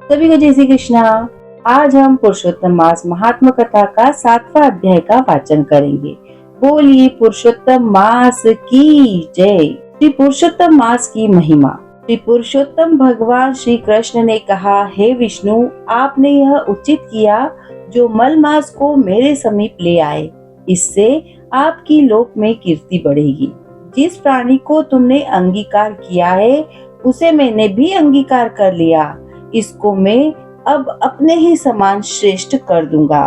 सभी को जय श्री कृष्णा। आज हम पुरुषोत्तम मास महात्मा कथा का 7वां अध्याय का वाचन करेंगे। बोलिए पुरुषोत्तम मास की जय। श्री पुरुषोत्तम मास की महिमा। श्री पुरुषोत्तम भगवान श्री कृष्ण ने कहा, हे विष्णु, आपने यह उचित किया जो मल मास को मेरे समीप ले आए। इससे आपकी लोक में कीर्ति बढ़ेगी। जिस प्राणी को तुमने अंगीकार किया है उसे मैंने भी अंगीकार कर लिया। इसको मैं अब अपने ही समान श्रेष्ठ कर दूंगा।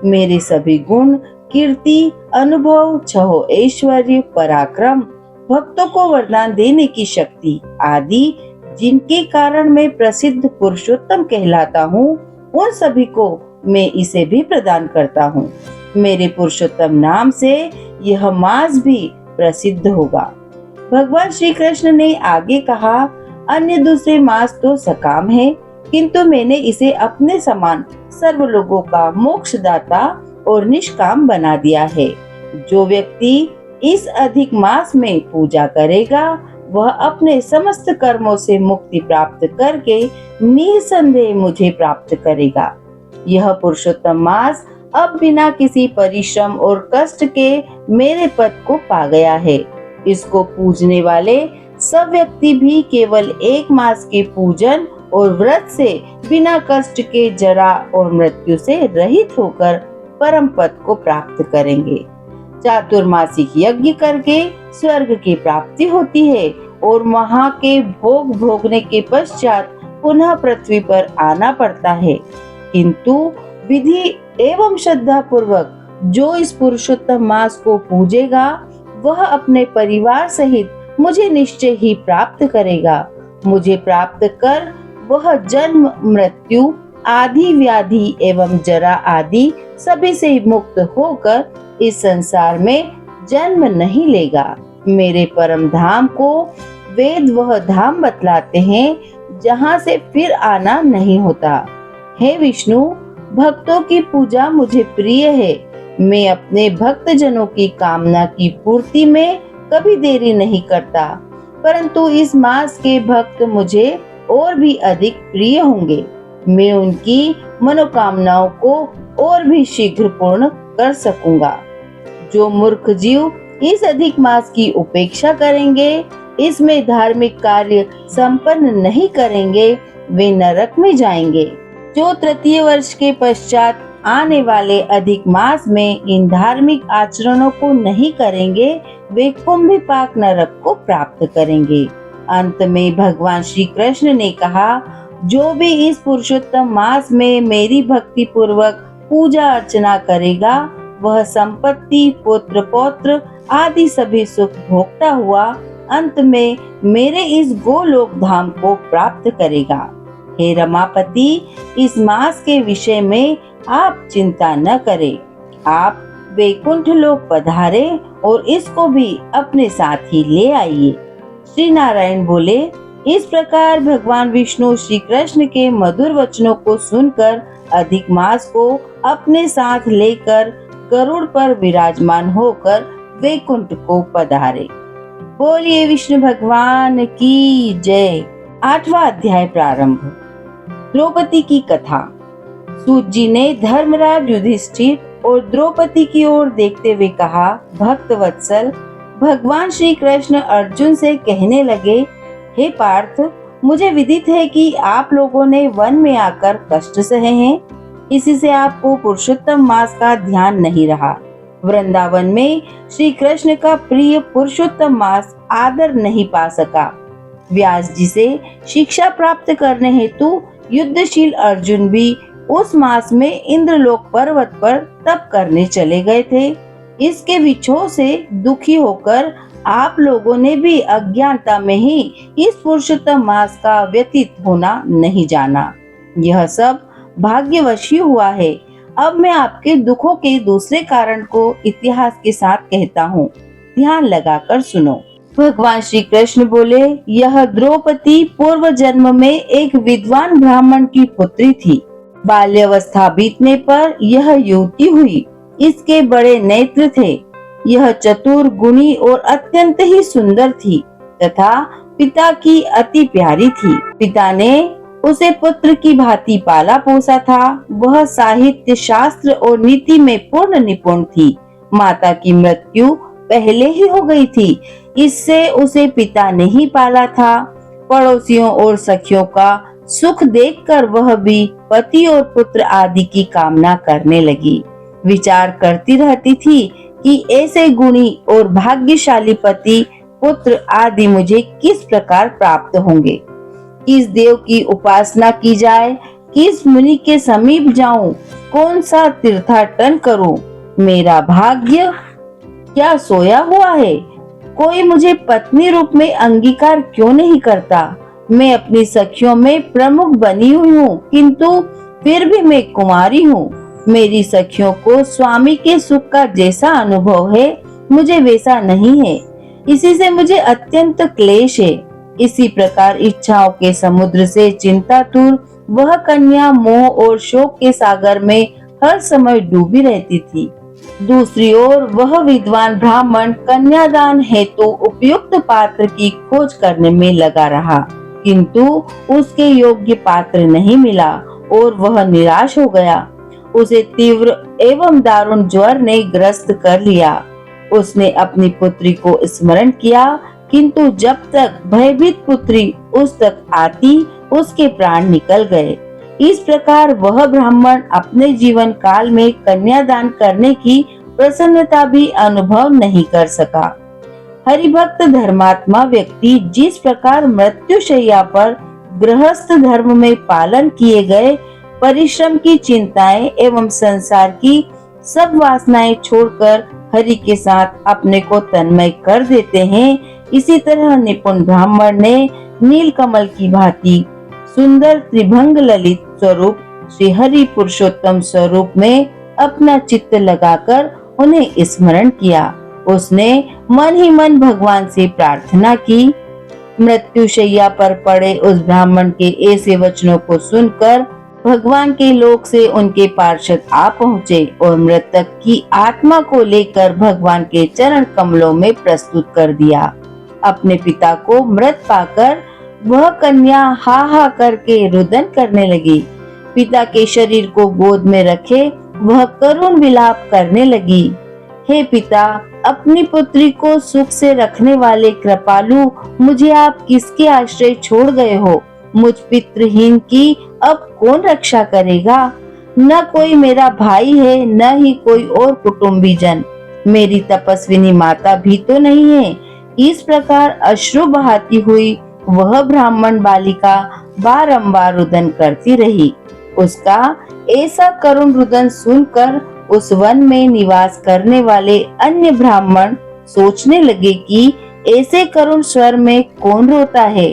मेरे सभी गुण, कीर्ति, अनुभव, छहो ऐश्वर्य, पराक्रम, भक्तों को वरदान देने की शक्ति आदि, जिनके कारण मैं प्रसिद्ध पुरुषोत्तम कहलाता हूँ, उन सभी को मैं इसे भी प्रदान करता हूँ। मेरे पुरुषोत्तम नाम से यह मास भी प्रसिद्ध होगा। भगवान श्री कृष्ण ने आगे कहा, अन्य दूसरे मास तो सकाम है, किंतु मैंने इसे अपने समान सर्व लोगों का मोक्षदाता और निष्काम बना दिया है। जो व्यक्ति इस अधिक मास में पूजा करेगा वह अपने समस्त कर्मों से मुक्ति प्राप्त करके निसंदेह मुझे प्राप्त करेगा। यह पुरुषोत्तम मास अब बिना किसी परिश्रम और कष्ट के मेरे पद को पा गया है। इसको पूजने वाले सब व्यक्ति भी केवल एक मास के पूजन और व्रत से बिना कष्ट के जरा और मृत्यु से रहित होकर परम पद को प्राप्त करेंगे। चातुर्मासिक यज्ञ करके स्वर्ग की प्राप्ति होती है और वहाँ के भोग भोगने के पश्चात पुनः पृथ्वी पर आना पड़ता है। किंतु विधि एवं श्रद्धा पूर्वक जो इस पुरुषोत्तम मास को पूजेगा वह अपने परिवार सहित मुझे निश्चय ही प्राप्त करेगा। मुझे प्राप्त कर वह जन्म, मृत्यु आदि, व्याधि एवं जरा आदि सभी से मुक्त होकर इस संसार में जन्म नहीं लेगा। मेरे परम धाम को वेद वह धाम बतलाते हैं जहाँ से फिर आना नहीं होता। हे विष्णु, भक्तों की पूजा मुझे प्रिय है। मैं अपने भक्त जनों की कामना की पूर्ति में कभी देरी नहीं करता, परंतु इस मास के भक्त मुझे और भी अधिक प्रिय होंगे। मैं उनकी मनोकामनाओं को और भी शीघ्र पूर्ण कर सकूंगा। जो मूर्ख जीव इस अधिक मास की उपेक्षा करेंगे, इसमें धार्मिक कार्य संपन्न नहीं करेंगे, वे नरक में जाएंगे। जो तृतीय वर्ष के पश्चात आने वाले अधिक मास में इन धार्मिक आचरणों को नहीं करेंगे, वे कुंभिपाक नरक को प्राप्त करेंगे। अंत में भगवान श्री कृष्ण ने कहा, जो भी इस पुरुषोत्तम मास में मेरी भक्ति पूर्वक पूजा अर्चना करेगा वह संपत्ति, पुत्र पौत्र आदि सभी सुख भोगता हुआ अंत में मेरे इस गोलोक धाम को प्राप्त करेगा। हे रमापति, इस मास के विषय में आप चिंता न करें। आप वैकुंठ लोक पधारे और इसको भी अपने साथ ही ले आइए। श्री नारायण बोले। इस प्रकार भगवान विष्णु श्री कृष्ण के मधुर वचनों को सुनकर अधिक मास को अपने साथ लेकर गरुड़ पर विराजमान होकर वैकुंठ को पधारे। बोलिए विष्णु भगवान की जय। 8वां अध्याय प्रारंभ। द्रौपदी की कथा। सूत जी ने धर्मराज युधिष्ठिर और द्रौपदी की ओर देखते हुए कहा, भक्त वत्सल, भगवान श्री कृष्ण अर्जुन से कहने लगे, हे पार्थ, मुझे विदित है कि आप लोगों ने वन में आकर कष्ट सहे हैं, इसी से आपको पुरुषोत्तम मास का ध्यान नहीं रहा। वृंदावन में श्री कृष्ण का प्रिय पुरुषोत्तम मास आदर नहीं पा सका। व्यास जी से शिक्षा प्राप्त करने हेतु युद्धशील अर्जुन भी उस मास में इंद्रलोक पर्वत पर तप करने चले गए थे। इसके विछोह से दुखी होकर आप लोगों ने भी अज्ञानता में ही इस पुरुषोत्तम मास का व्यतीत होना नहीं जाना। यह सब भाग्यवश ही हुआ है। अब मैं आपके दुखों के दूसरे कारण को इतिहास के साथ कहता हूँ, ध्यान लगाकर सुनो। भगवान श्री कृष्ण बोले, यह द्रौपदी पूर्व जन्म में एक विद्वान ब्राह्मण की पुत्री थी। बाल्यावस्था बीतने पर यह युवती हुई। इसके बड़े नेत्र थे। यह चतुर, गुणी और अत्यंत ही सुंदर थी तथा पिता की अति प्यारी थी। पिता ने उसे पुत्र की भांति पाला पोसा था। वह साहित्य, शास्त्र और नीति में पूर्ण निपुण थी। माता की मृत्यु पहले ही हो गई थी, इससे उसे पिता ने ही पाला था। पड़ोसियों और सखियों का सुख देखकर वह भी पति और पुत्र आदि की कामना करने लगी। विचार करती रहती थी कि ऐसे गुणी और भाग्यशाली पति, पुत्र आदि मुझे किस प्रकार प्राप्त होंगे। किस देव की उपासना की जाए, किस मुनि के समीप जाऊं, कौन सा तीर्थाटन करूं। मेरा भाग्य क्या सोया हुआ है? कोई मुझे पत्नी रूप में अंगीकार क्यों नहीं करता? मैं अपनी सखियों में प्रमुख बनी हुई हूँ, किंतु फिर भी मैं कुमारी हूँ। मेरी सखियों को स्वामी के सुख का जैसा अनुभव है, मुझे वैसा नहीं है। इसी से मुझे अत्यंत क्लेश है। इसी प्रकार इच्छाओं के समुद्र से चिंतातुर वह कन्या मोह और शोक के सागर में हर समय डूबी रहती थी। दूसरी ओर वह विद्वान ब्राह्मण कन्यादान हेतु उपयुक्त पात्र की खोज करने में लगा रहा, किंतु उसके योग्य पात्र नहीं मिला और वह निराश हो गया। उसे तीव्र एवं दारुण ज्वर ने ग्रस्त कर लिया। उसने अपनी पुत्री को स्मरण किया, किंतु जब तक भयभीत पुत्री उस तक आती, उसके प्राण निकल गए। इस प्रकार वह ब्राह्मण अपने जीवन काल में कन्यादान करने की प्रसन्नता भी अनुभव नहीं कर सका। हरिभक्त धर्मात्मा व्यक्ति जिस प्रकार मृत्युशैया पर गृहस्थ धर्म में पालन किए गए परिश्रम की चिंताएं एवं संसार की सब वासनाएं छोड़कर हरि के साथ अपने को तन्मय कर देते हैं, इसी तरह निपुण ब्राह्मण ने नीलकमल की भांति सुंदर त्रिभंग ललित स्वरूप श्री हरि पुरुषोत्तम स्वरूप में अपना चित्त लगाकर उन्हें स्मरण किया। उसने मन ही मन भगवान से प्रार्थना की। मृत्युशैया पर पड़े उस ब्राह्मण के ऐसे वचनों को सुनकर भगवान के लोक से उनके पार्षद आ पहुँचे और मृतक की आत्मा को लेकर भगवान के चरण कमलों में प्रस्तुत कर दिया। अपने पिता को मृत पाकर वह कन्या हा हा करके रुदन करने लगी। पिता के शरीर को गोद में रखे वह करुण विलाप करने लगी। हे पिता, अपनी पुत्री को सुख से रखने वाले कृपालु, मुझे आप किसके आश्रय छोड़ गए हो? मुझ पितृहीन की अब कौन रक्षा करेगा? न कोई मेरा भाई है, न ही कोई और कुटुंबी जन। मेरी तपस्विनी माता भी तो नहीं है। इस प्रकार अश्रु बहाती हुई वह ब्राह्मण बालिका बारंबार रुदन करती रही। उसका ऐसा करुण रुदन सुनकर उस वन में निवास करने वाले अन्य ब्राह्मण सोचने लगे कि ऐसे करुण स्वर में कौन रोता है।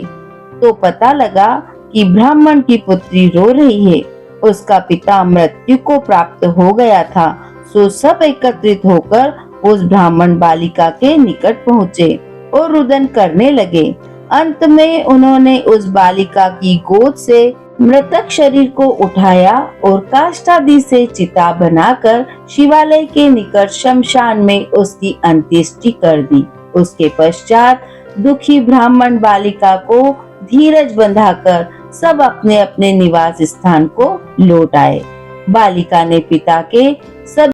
तो पता लगा कि ब्राह्मण की पुत्री रो रही है। उसका पिता मृत्यु को प्राप्त हो गया था। सो सब एकत्रित होकर उस ब्राह्मण बालिका के निकट पहुँचे और रुदन करने लगे। अंत में उन्होंने उस बालिका की गोद से मृतक शरीर को उठाया और काष्ठादि से चिता बनाकर शिवालय के निकट शमशान में उसकी अंत्येष्टि कर दी। उसके पश्चात दुखी ब्राह्मण बालिका को धीरज बंधाकर सब अपने अपने निवास स्थान को लौट आए। बालिका ने पिता के सब